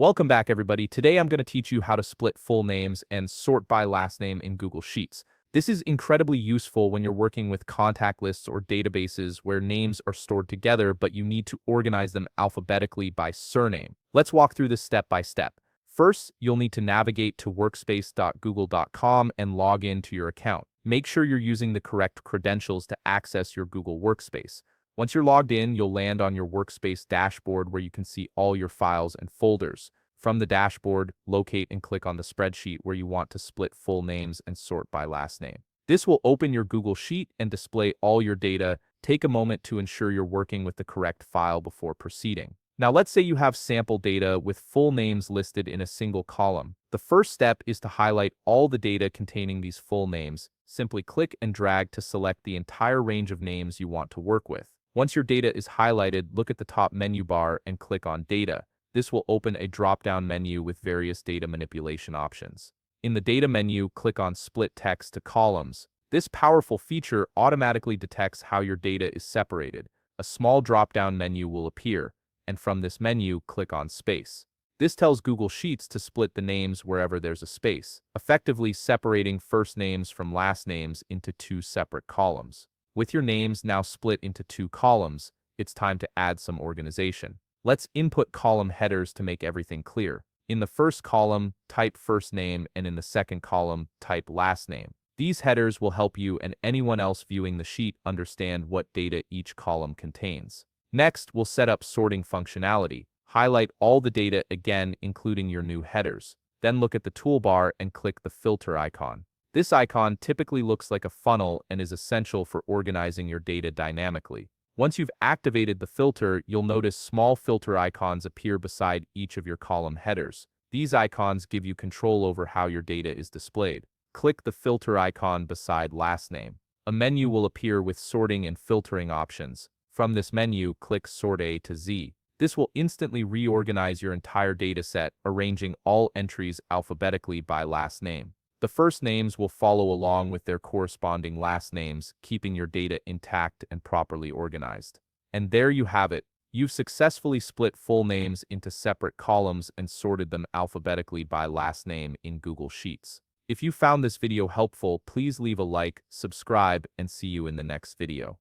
Welcome back, everybody. Today I'm going to teach you how to split full names and sort by last name in Google Sheets. This is incredibly useful when you're working with contact lists or databases where names are stored together, but you need to organize them alphabetically by surname. Let's walk through this step by step. First, you'll need to navigate to workspace.google.com and log in to your account. Make sure you're using the correct credentials to access your Google Workspace. Once you're logged in, you'll land on your Workspace dashboard where you can see all your files and folders. From the dashboard, locate and click on the spreadsheet where you want to split full names and sort by last name. This will open your Google Sheet and display all your data. Take a moment to ensure you're working with the correct file before proceeding. Now, let's say you have sample data with full names listed in a single column. The first step is to highlight all the data containing these full names. Simply click and drag to select the entire range of names you want to work with. Once your data is highlighted, look at the top menu bar and click on Data. This will open a drop-down menu with various data manipulation options. In the Data menu, click on Split Text to Columns. This powerful feature automatically detects how your data is separated. A small drop-down menu will appear, and from this menu, click on Space. This tells Google Sheets to split the names wherever there's a space, effectively separating first names from last names into two separate columns. With your names now split into two columns, it's time to add some organization. Let's input column headers to make everything clear. In the first column, type first name, and in the second column, type last name. These headers will help you and anyone else viewing the sheet understand what data each column contains. Next, we'll set up sorting functionality. Highlight all the data again, including your new headers. Then look at the toolbar and click the filter icon. This icon typically looks like a funnel and is essential for organizing your data dynamically. Once you've activated the filter, you'll notice small filter icons appear beside each of your column headers. These icons give you control over how your data is displayed. Click the filter icon beside last name. A menu will appear with sorting and filtering options. From this menu, click Sort A to Z. This will instantly reorganize your entire data set, arranging all entries alphabetically by last name. The first names will follow along with their corresponding last names, keeping your data intact and properly organized. And there you have it. You've successfully split full names into separate columns and sorted them alphabetically by last name in Google Sheets. If you found this video helpful, please leave a like, subscribe, and see you in the next video.